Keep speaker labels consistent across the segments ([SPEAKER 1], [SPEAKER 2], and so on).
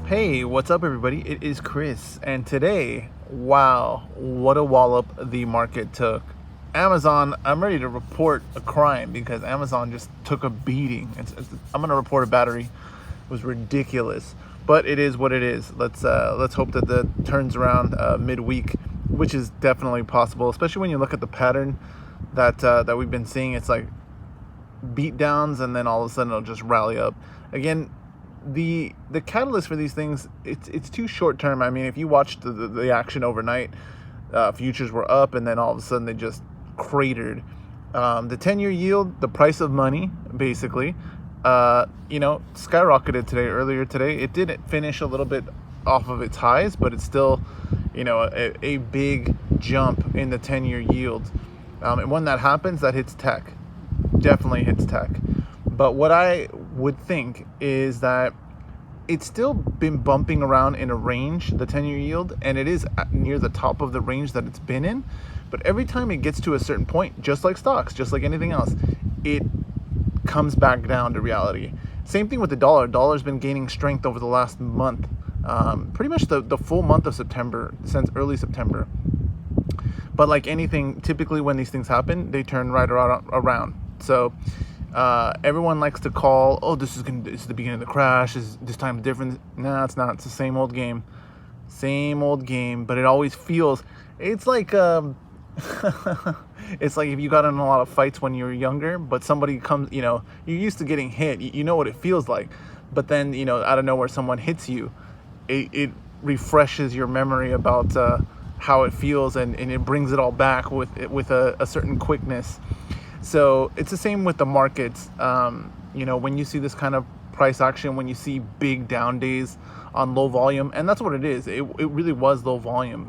[SPEAKER 1] Hey, what's up, everybody? It is Chris, and today, wow, what a wallop the market took. Amazon, I'm ready to report a crime because Amazon just took a beating. I'm gonna report a battery. It was ridiculous, but it is what it is. Let's hope that the turns around midweek, which is definitely possible, especially when you look at the pattern that we've been seeing. It's like beat downs, and then all of a sudden it'll just rally up again. The catalyst for these things, it's too short term. I mean, if you watched the action overnight, futures were up, and then all of a sudden they just cratered. The 10-year yield, the price of money, basically, skyrocketed earlier today. It did finish a little bit off of its highs, but it's still, a big jump in the 10-year yield. And when that happens, that hits tech. Definitely hits tech. But what I would think is that it's still been bumping around in a range, the 10-year yield, and it is near the top of the range that it's been in. But every time it gets to a certain point, just like stocks, just like anything else, it comes back down to reality. Same thing with the dollar. Dollar's been gaining strength over the last month, pretty much the full month of September, since early September. But like anything, typically when these things happen, they turn right around. So everyone likes to call, oh, this is the beginning of the crash. This time different? No, it's not. It's the same old game. But it always feels. It's like it's like if you got in a lot of fights when you were younger, but somebody comes, you're used to getting hit. You know what it feels like, but then out of nowhere someone hits you. It refreshes your memory about how it feels, and it brings it all back with a certain quickness. So it's the same with the markets. When you see this kind of price action, when you see big down days on low volume, and that's what it is. It really was low volume.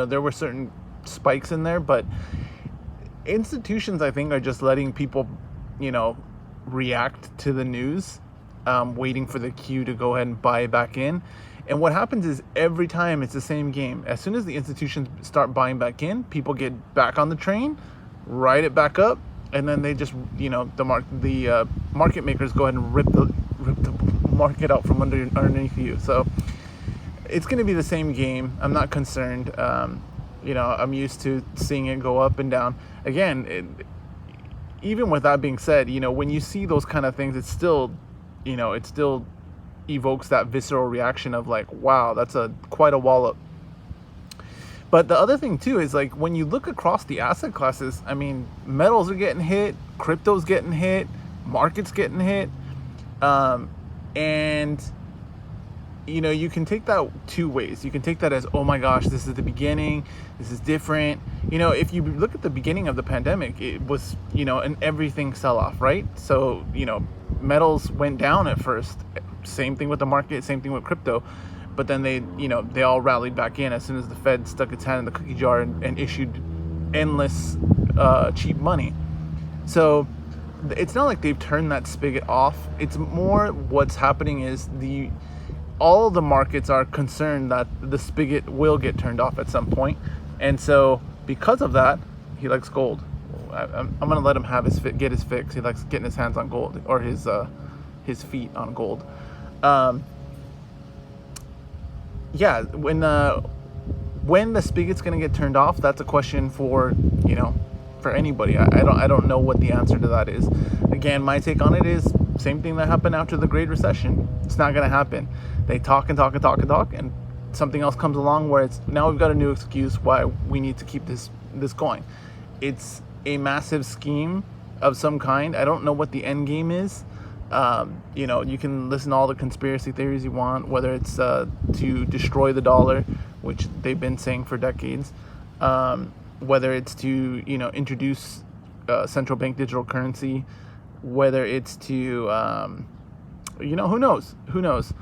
[SPEAKER 1] There were certain spikes in there, but institutions, I think, are just letting people, react to the news, waiting for the cue to go ahead and buy back in. And what happens is every time it's the same game. As soon as the institutions start buying back in, people get back on the train, ride it back up, and then they just, the market makers go ahead and rip the market out from underneath you. So it's going to be the same game. I'm not concerned. I'm used to seeing it go up and down. Again, even with that being said, when you see those kind of things, it's still, it still evokes that visceral reaction of like, wow, that's quite a wallop. But the other thing too is, like, when you look across the asset classes, I mean, metals are getting hit, crypto's getting hit, markets getting hit, and you can take that two ways. You can take that as, oh my gosh, this is the beginning, this is different. If you look at the beginning of the pandemic, it was an everything sell-off, right? So metals went down at first. Same thing with the market, same thing with crypto. But then they all rallied back in as soon as the Fed stuck its hand in the cookie jar and issued endless cheap money. So it's not like they've turned that spigot off. It's more what's happening is all the markets are concerned that the spigot will get turned off at some point. And so because of that, he likes gold. I'm going to let him get his fix. He likes getting his hands on gold, or his feet on gold. Yeah, when the spigot's going to get turned off, that's a question for anybody. I don't know what the answer to that is. Again, my take on it is same thing that happened after the Great Recession. It's not going to happen. They talk, and something else comes along where it's now we've got a new excuse why we need to keep this going. It's a massive scheme of some kind. I don't know what the end game is. You can listen to all the conspiracy theories you want, whether it's to destroy the dollar, which they've been saying for decades, whether it's to introduce central bank digital currency, whether it's to who knows.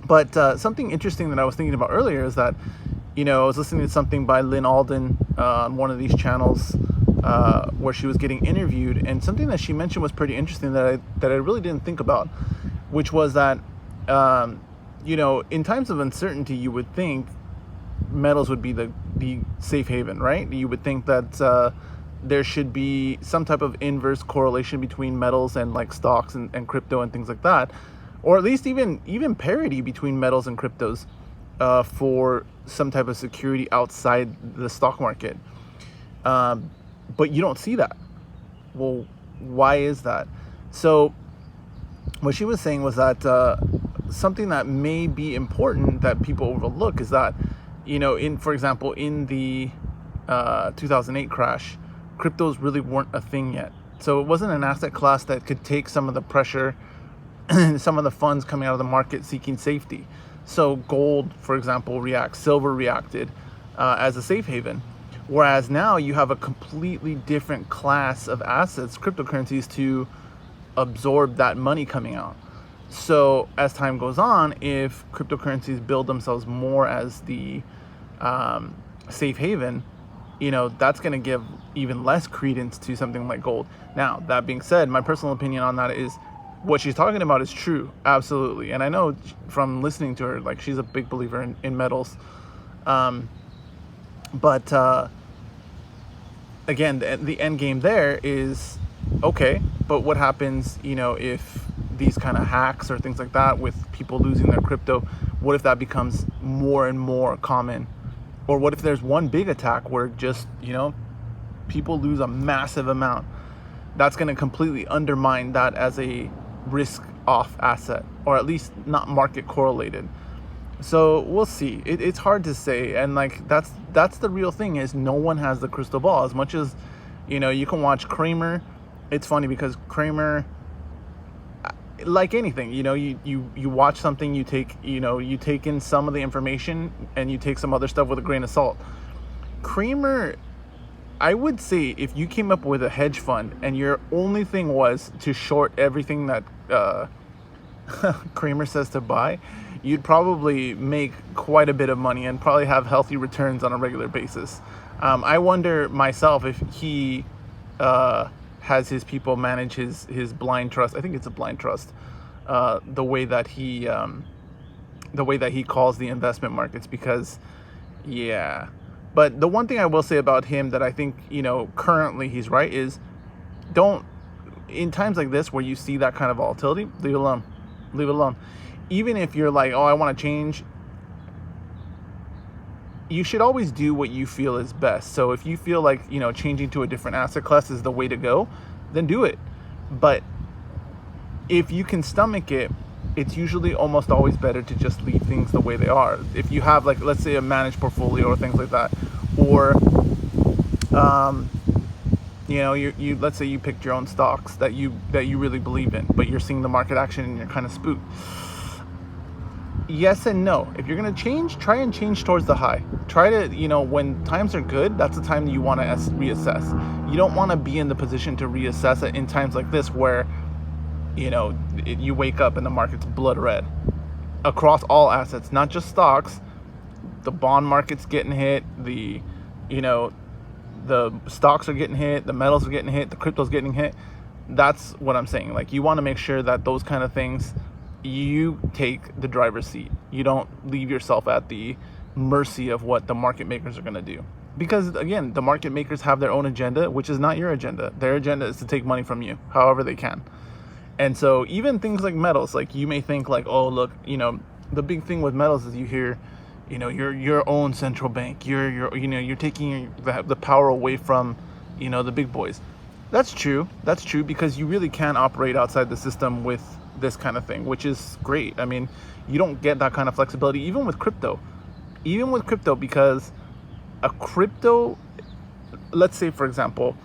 [SPEAKER 1] But something interesting that I was thinking about earlier is that I was listening to something by Lynn Alden on one of these channels, where she was getting interviewed, and something that she mentioned was pretty interesting that I really didn't think about, which was that in times of uncertainty, you would think metals would be the safe haven, right? You would think that there should be some type of inverse correlation between metals and like stocks and crypto and things like that. or at least even parity between metals and cryptos, for some type of security outside the stock market. But you don't see that. Well, why is that? So what she was saying was that something that may be important that people overlook is that, for example, in the 2008 crash, cryptos really weren't a thing yet. So it wasn't an asset class that could take some of the pressure and some of the funds coming out of the market seeking safety. So gold, for example, silver reacted as a safe haven. Whereas now you have a completely different class of assets, cryptocurrencies, to absorb that money coming out. So as time goes on, if cryptocurrencies build themselves more as the safe haven, that's going to give even less credence to something like gold. Now, that being said, my personal opinion on that is what she's talking about is true, absolutely. And I know from listening to her, like, she's a big believer in metals. But again, the end game there is, okay, but what happens, if these kind of hacks or things like that with people losing their crypto, what if that becomes more and more common? Or what if there's one big attack where just, people lose a massive amount? That's going to completely undermine that as a risk off asset, or at least not market correlated. So we'll see. It's hard to say, and like that's the real thing, is no one has the crystal ball. As much as you can watch Kramer. It's funny because Kramer, like anything, you watch something, you take in some of the information and you take some other stuff with a grain of salt. Kramer, I would say, if you came up with a hedge fund and your only thing was to short everything that Kramer says to buy, you'd probably make quite a bit of money and probably have healthy returns on a regular basis. I wonder myself if he has his people manage his blind trust. I think it's a blind trust. The way that he calls the investment markets, because yeah. But the one thing I will say about him that I think, currently he's right is, in times like this where you see that kind of volatility, leave it alone. Even if you're like, oh, I want to change, you should always do what you feel is best. So if you feel like, changing to a different asset class is the way to go, then do it. But if you can stomach it, it's usually almost always better to just leave things the way they are. If you have, like, let's say a managed portfolio or things like that, or you let's say you picked your own stocks that you really believe in, but you're seeing the market action and you're kind of spooked. Yes and no. If you're going to change, try and change towards the high. Try to, when times are good, that's the time that you want to reassess. You don't want to be in the position to reassess it in times like this where, you wake up and the market's blood red across all assets, not just stocks. The bond market's getting hit, the stocks are getting hit, the metals are getting hit, the crypto's getting hit. That's what I'm saying. Like, you want to make sure that those kind of things, you take the driver's seat. You don't leave yourself at the mercy of what the market makers are going to do. Because, again, the market makers have their own agenda, which is not your agenda. Their agenda is to take money from you however they can. And so even things like metals, like, you may think like, oh, look, the big thing with metals is you hear, your own central bank. You're taking the power away from, the big boys. That's true. That's true, because you really can operate outside the system with this kind of thing, which is great. I mean, you don't get that kind of flexibility even with crypto, because a crypto, let's say, for example,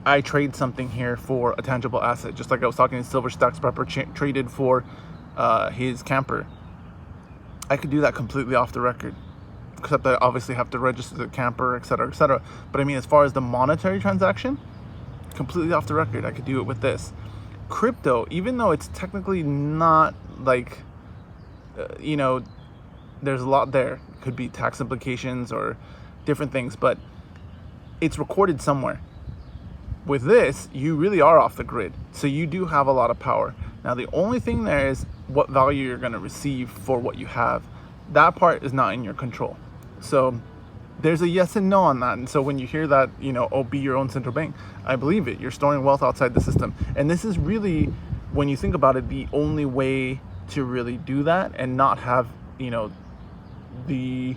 [SPEAKER 1] I trade something here for a tangible asset, just like I was talking to Silver Stacks Prepper traded for his camper. I could do that completely off the record, except I obviously have to register the camper, etc., etc. But I mean, as far as the monetary transaction, completely off the record, I could do it with this. Crypto, even though it's technically not like, there's a lot there. Could be tax implications or different things, but it's recorded somewhere. With this, you really are off the grid, so you do have a lot of power. Now, the only thing there is what value you're going to receive for what you have. That part is not in your control. So there's a yes and no on that. And so when you hear that, be your own central bank, I believe it. You're storing wealth outside the system. And this is really, when you think about it, the only way to really do that and not have, the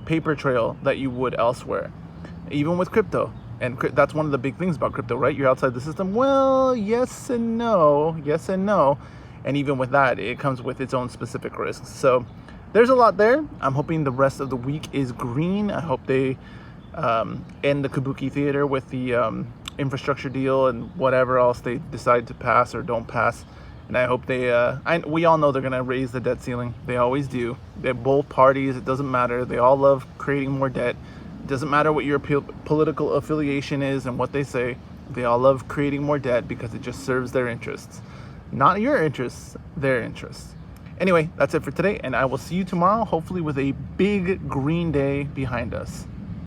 [SPEAKER 1] paper trail that you would elsewhere, even with crypto. And that's one of the big things about crypto, right? You're outside the system. Well, yes and no. And even with that, it comes with its own specific risks. So there's a lot there. I'm hoping the rest of the week is green. I hope they end the Kabuki theater with the infrastructure deal and whatever else they decide to pass or don't pass. And I hope we all know they're going to raise the debt ceiling. They always do. They're both parties. It doesn't matter. They all love creating more debt. It doesn't matter what your political affiliation is and what they say. They all love creating more debt because it just serves their interests. Not your interests, their interests. Anyway, that's it for today, and I will see you tomorrow, hopefully with a big green day behind us.